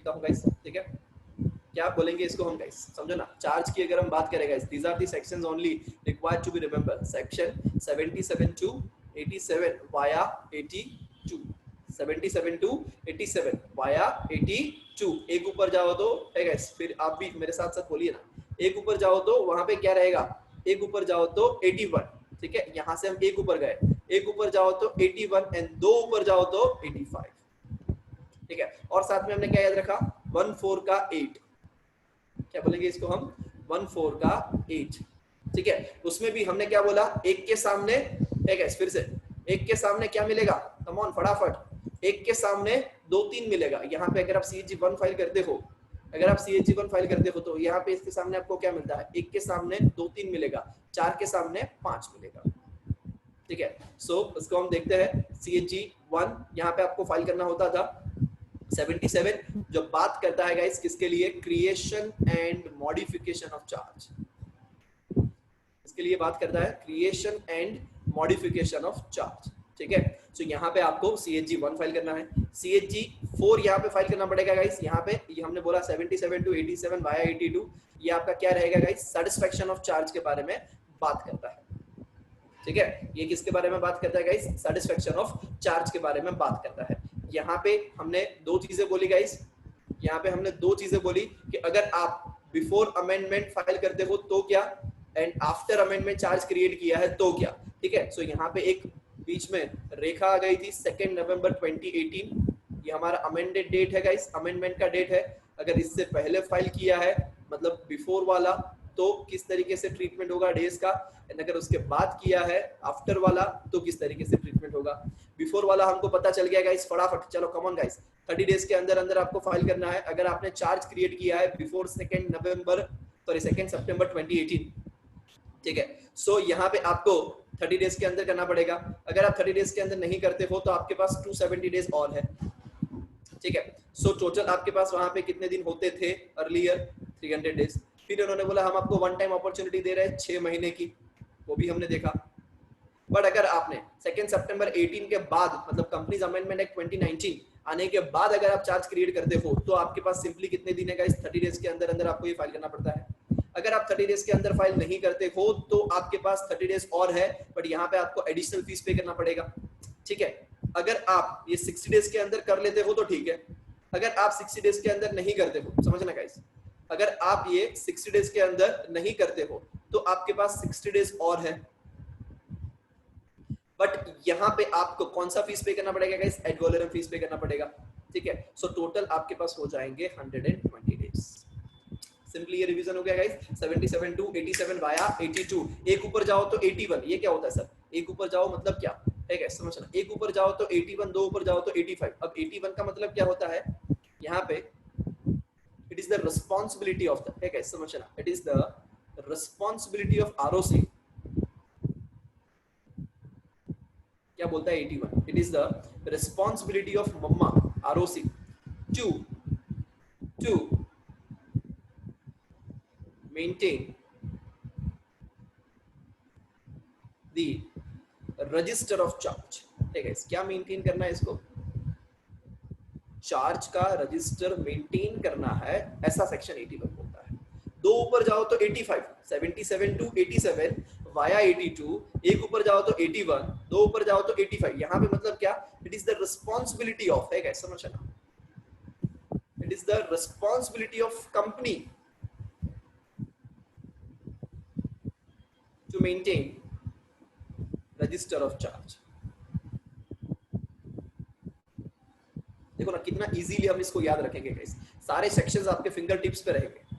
लिखता हूँ गाइस, ठीक है। क्या बोलेंगे इसको हम गाइस, समझो ना। चार्ज की अगर हम बात करें guys, these are the sections only required to be remember. Section 77 to 87 via 82, 77 to 87 via 82। एक ऊपर जाओ तो है गाइस, फिर आप भी मेरे साथ साथ बोलिए ना, एक ऊपर जाओ तो वहां पे क्या रहेगा, एक ऊपर जाओ तो 81, ठीक है। यहां से हम एक ऊपर गए, एक ऊपर जाओ तो 81 एंड दो ऊपर जाओ तो 85, ठीक है। और साथ में हमने क्या याद रखा, 14 का 8, क्या बोलेंगे इसको हम, 14 का 8, ठीक है। उसमें भी हमने क्या बोला, एक के सामने, ठीक है, फिर से एक के सामने क्या मिलेगा, कम ऑन फटाफट, एक के सामने 2 3 मिलेगा। यहाँ पे अगर आप CHG1 फाइल करते हो, अगर आप CHG1 फाइल करते हो तो यहाँ पे इसके सामने आपको क्या मिलता है, एक के सामने 2 3 मिलेगा, 4 के सामने 5 मिलेगा, ठीक है। सो इसको हम देखते हैं। CHG1 यहाँ पे आपको फाइल करना होता था 77, जो बात करता है गाइस किसके लिए, creation and modification of charge, इसके लिए बात करता है, creation and modification of charge, ठीक है। सो यहाँ पे आपको CHG1 फाइल करना है, CHG4 यहाँ पे फाइल करना पड़ेगा गाइस। यहाँ पे ये हमने बोला 77 टू 87 वाया 82, ये आपका क्या रहेगा गाइस, सेटिस्फेक्शन ऑफ चार्ज के बारे में बात करता है, ठीक है। ये किसके बारे में बात करता है गाइस, सेटिस्फेक्शन ऑफ चार्ज के बारे में बात करता है। यहाँ पे हमने दो चीजें बोली गाइस, यहाँ पे हमने दो चीजें बोली कि अगर आप बिफोर अमेंडमेंट फाइल करते हो तो क्या, and after amendment charge create किया है तो क्या, ठीक है। सो यहाँ पे एक बीच में रेखा आ गई थी 2 नवंबर 2018, ये हमारा अमेंडेड डेट है गाइस, अमेंडमेंट का डेट है। अगर इससे पहले फाइल किया है, मतलब बिफोर वाला, तो किस तरीके से ट्रीटमेंट होगा डेज का, एंड अगर उसके बाद किया है आफ्टर वाला तो किस तरीके से ट्रीटमेंट होगा। बिफोर वाला हमको पता चल गया गाइस, फटाफट चलो कम ऑन गाइस, 30 डेज के अंदर अंदर आपको फाइल करना है। अगर आपने चार्ज क्रिएट किया है बिफोर 2 सितंबर 2018, ठीक है। सो यहाँ पे आपको 30 डेज के अंदर करना पड़ेगा। अगर आप 30 डेज के अंदर नहीं करते हो तो आपके पास 270 डेज और है, ठीक है। सो टोटल आपके पास वहां पे कितने दिन होते थे अर्लियर, 300 डेज। फिर उन्होंने बोला हम आपको वन टाइम अपॉर्चुनिटी दे रहे हैं 6 महीने की, वो भी हमने देखा। बट अगर आपने 2 सितंबर 18 के बाद, मतलब कंपनीज अमेंडमेंट एक्ट 2019 आने के बाद अगर आप चार्ज क्रिएट करते हो तो आपके पास सिंपली कितने दिन है गाइस, 30 डेज के अंदर अंदर आपको ये फाइल करना पड़ता है। अगर आप 30 डेज के अंदर फाइल नहीं करते हो तो आपके पास 30 डेज और है, बट यहाँ पे आपको एडिशनल फीस पे करना पड़ेगा, ठीक है। अगर आप ये 60 डेज के अंदर कर लेते हो तो ठीक है, अगर आप 60 डेज के अंदर नहीं करते हो, समझना गाइस, अगर आप ये 60 डेज के अंदर नहीं करते हो तो आपके पास 60 डेज और है। बट यहाँ पे आपको कौन सा फीस पे करना पड़ेगा गाइस, एड वैलोरम फीस पे करना पड़ेगा, ठीक है। सो टोटल आपके पास हो जाएंगे 120 डेज। सिंपली ये रिवीजन हो गया गाइस, 77 टू 87 वाया 82, एक ऊपर जाओ तो 81, ये क्या होता है सर, एक ऊपर जाओ मतलब क्या, ठीक है, समझना। एक ऊपर जाओ तो 81, दो ऊपर जाओ तो 85। अब 81 का मतलब क्या होता है, यहाँ पे it is the responsibility of the, ठीक है, समझना, it is the responsibility of ROC, क्या बोलता है 81, it is the responsibility of मम्मा ROC to maintain the register of charge, ठीक है। क्या मेंटेन करना है इसको, चार्ज का रजिस्टर मेंटेन करना है, ऐसा सेक्शन 81 बोलता है। दो ऊपर जाओ तो 85, 77 टू 87 वाया 82, एक ऊपर जाओ तो 81, दो ऊपर जाओ तो 85। यहाँ पे मतलब क्या, it is the responsibility of, है क्या, समझना, it is the responsibility of company to maintain register of charge। देखो ना कितना इजीली हम इसको याद रखेंगे गाइस, सारे सेक्शंस आपके फिंगर टिप्स पे रहेंगे,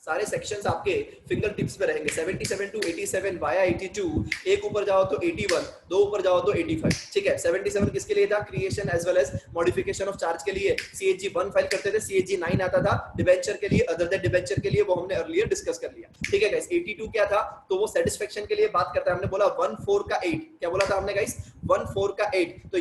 सारे सेक्शंस आपके फिंगर टिप्स पे रहेंगे। 77 टू 87 वाया 82, एक ऊपर जाओ तो 81, दो ऊपर जाओ तो 85, ठीक है। 77 किसके लिए था, creation as well as modification of charge के लिए। CHG1 फाइल करते थे, CHG9 आता था डिबेंचर के लिए, अदर देन डिबेंचर के लिए, वो हमने अर्लियर डिस्कस कर लिया, ठीक है गाइस। 82 क्या था, तो वो सेटिस्फेक्शन के लिए बात करता है, हमने बोला 14 का 8, क्या बोला था हमने गाइस, 14 का 8। तो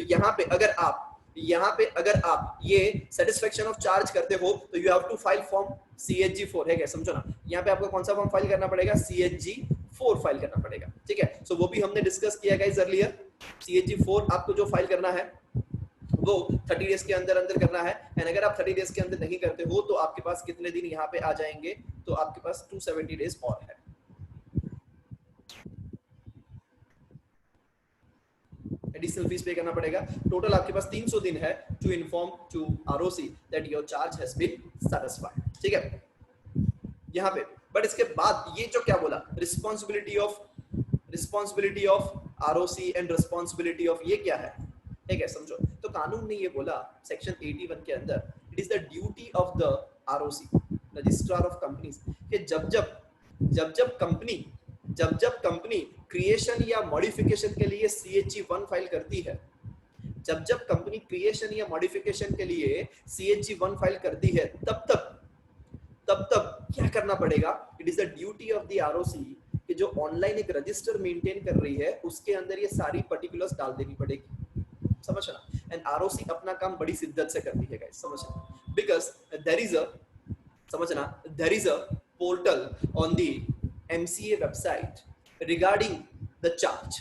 यहाँ पे अगर आप ये सेटिस्फेक्शन ऑफ चार्ज करते हो तो you have to file form CHG4, है क्या, समझो ना। यहाँ पे आपको कौन सा फॉर्म फाइल करना पड़ेगा, CHG4 फाइल करना पड़ेगा, ठीक है। सो वो भी हमने डिस्कस किया गाइस अर्लियर। CHG4 आपको जो फाइल करना है वो 30 डेज के अंदर अंदर करना है। एंड अगर आप 30 डेज के अंदर नहीं करते हो तो आपके पास कितने दिन यहाँ पे आ जाएंगे, तो आपके पास 270 डेज और है। एडिशनल फीस पे करना पड़ेगा। टोटल आपके पास 300 दिन है to inform to ROC that your charge has been satisfied. ठीक है यहाँ पे। बट इसके बाद ये जो क्या बोला, responsibility of ROC and responsibility of, ये क्या है, ठीक है समझो। तो कानून ने ये बोला सेक्शन 81 के अंदर, it is the duty of the ROC registrar of companies कि जब कंपनी क्रिएशन या मॉडिफिकेशन के लिए CHG 1 फाइल करती है, जब कंपनी क्रिएशन या मॉडिफिकेशन के लिए CHG 1 फाइल करती है, तब क्या करना पड़ेगा, it is the duty of the ROC कि जो ऑनलाइन एक रजिस्टर मेंटेन कर रही है उसके अंदर ये सारी पर्टिकुलर्स डाल देनी पड़ेगी, समझना। एंड आरओसी अपना काम बड़ी शिद्दत से करती है गाइस, समझना, because there is a portal on the MCA website regarding the charge.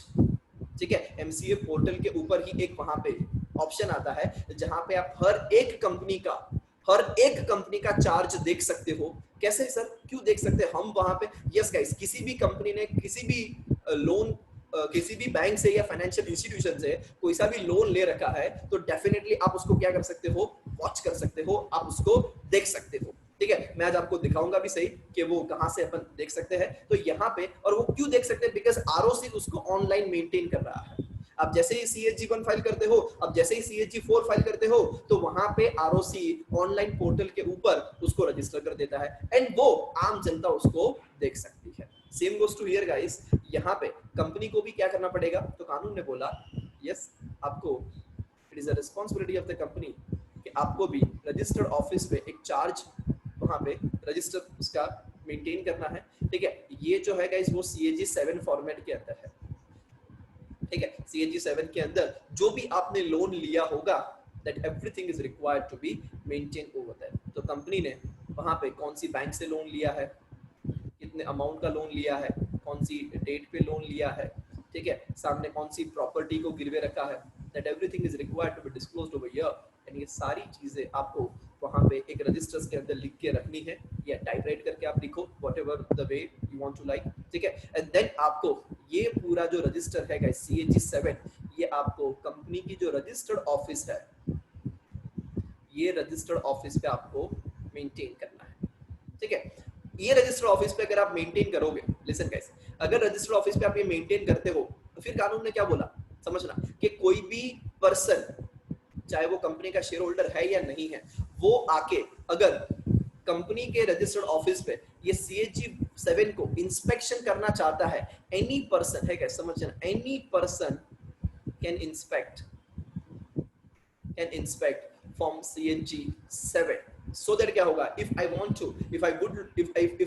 ठीक है, MCA पोर्टल के ऊपर ही एक वहां पे ऑप्शन आता है जहां पे आप हर एक कंपनी का चार्ज देख सकते हो। कैसे सर, क्यों देख सकते हैं हम वहां पे? यस गाइस, किसी भी कंपनी ने किसी भी लोन किसी भी बैंक से या फाइनेंशियल इंस्टीट्यूशन से कोई सा भी लोन ले रखा है तो डेफिनेटली आप उसको क्या कर सकते हो, वॉच कर सकते हो, आप उसको देख सकते हो। ठीक है, मैं आज आपको दिखाऊंगा भी सही कि वो कहां से अपन देख सकते हैं। तो यहाँ पे, और वो क्यों देख सकते हैं, बिकॉज आरओसी उसको ऑनलाइन मेंटेन कर रहा है। अब जैसे ही CHG 1 फाइल करते हो, अब जैसे ही CHG 4 फाइल करते हो, तो वहां पे आरओसी ऑनलाइन पोर्टल के ऊपर उसको रजिस्टर कर देता है एंड वो आम जनता उसको देख सकती है। Same goes to here guys, यहाँ पे कंपनी को भी क्या करना पड़ेगा, तो कानून ने बोला यस आपको, it is a responsibility of the company कि आपको भी रजिस्टर्ड ऑफिस पे एक चार्ज वहां पे रजिस्टर उसका मेंटेन करना है। ठीक है, ये जो है गाइस वो CHG 7 फॉर्मेट के अंदर है। ठीक है, CHG 7 के अंदर जो भी आपने लोन लिया होगा that everything is required to be maintained over there। तो कंपनी ने वहां पे कौन सी बैंक से लोन लिया है, कितने अमाउंट का लोन लिया है, कौन सी डेट पे लोन लिया है, ठीक है, सामने कौन सी प्रॉपर्टी को गिरवे रखा है, that everything is required to be disclosed over here। And ये सारी चीजें आपको वहां पे एक रजिस्टर्स के अंदर लिख के रखनी है या टाइपराइट करके आप लिखो, whatever the way you want to like. ठीक है, एंड देन आपको ये पूरा जो रजिस्टर है गाइस CHG 7, ये आपको कंपनी की जो रजिस्टर्ड ऑफिस है, ये रजिस्टर्ड ऑफिस पे आपको मेंटेन करना है। ठीक है, ये रजिस्टर्ड ऑफिस पे अगर आप मेंटेन करोगे, लिसन गाइस, अगर रजिस्टर्ड ऑफिस पे आप ये मेंटेन करते हो तो फिर कानून ने क्या बोला, समझना, कि कोई भी पर्सन चाहे वो कंपनी का शेयर होल्डर है या नहीं है, वो आके अगर कंपनी के रजिस्टर्ड ऑफिस पे ये CHG 7 को इंस्पेक्शन करना चाहता है, एनी पर्सन है, क्या समझना, any person can inspect from CHG 7। so that क्या होगा, if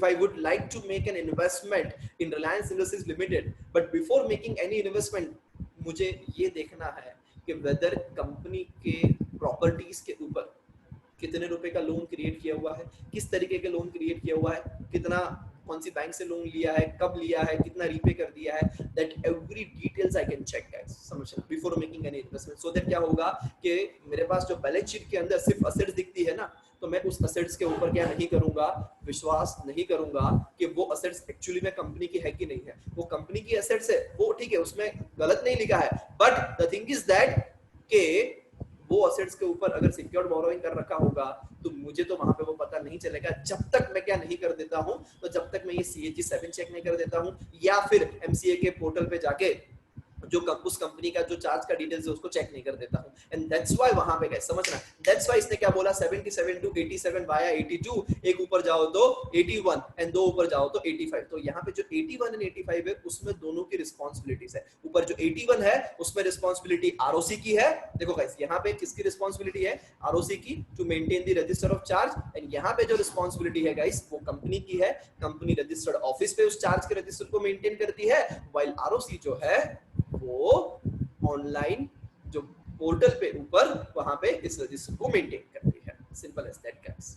I would like to make an investment in Reliance Industries Limited, but before making any investment मुझे ये देखना है कि वेदर कंपनी के प्रॉपर्टीज के ऊपर कितने रुपए का लोन क्रिएट किया हुआ है, किस तरीके का लोन क्रिएट किया हुआ है, कितना, कौन सी बैंक से लोन लिया है, कब लिया है, कितना रीपे कर दिया है, that every details I can check guys, समझना, before making any investment. So that क्या होगा कि मेरे पास जो बैलेंस शीट के अंदर सिर्फ असेट्स दिखती है ना, तो मैं उस असेट्स के ऊपर क्या नहीं करूंगा, विश्वास नहीं करूंगा कि वो असेट्स एक्चुअली में कंपनी की है कि नहीं है। वो कंपनी की असेट्स है, वो ठीक है, उसमें गलत नहीं लिखा है, but the thing is that के वो असेट्स के ऊपर अगर सिक्योर्ड बोरोइंग कर रखा होगा तो मुझे तो वहां पे वो पता नहीं चलेगा जब तक मैं क्या नहीं कर देता हूं, तो जब तक मैं ये CHG 7 चेक नहीं कर देता हूं या फिर MCA के पोर्टल पे जाके जो उस कंपनी का जो चार्ज का डिटेल्स है उसको चेक नहीं कर देता हूं। एंड दैट्स व्हाई वहां पे गाइस समझना, दैट्स व्हाई इसने क्या बोला, 77 टू 87 वाया 82, एक ऊपर जाओ तो 81 एंड दो ऊपर जाओ तो 85। तो यहाँ पे जो 81 एंड 85 है उसमें दोनों की रिस्पांसिबिलिटीज है। ऊपर जो 81 है उसमें रिस्पांसिबिलिटी आरओसी की है, देखो गाइस यहाँ पे किसकी रिस्पांसिबिलिटी है, आरओसी की, to maintain the register of charge. And यहाँ पे जो रिस्पांसिबिलिटी है गाइस वो कंपनी की है, कंपनी रजिस्टर्ड ऑफिस पे उस चार्ज के रजिस्टर को मेंटेन करती है, व्हाइल आरओसी जो है वो ऑनलाइन जो पोर्टल पे ऊपर वहां पे इस रजिस्टर को मेंटेन करती है। Simple as that guys.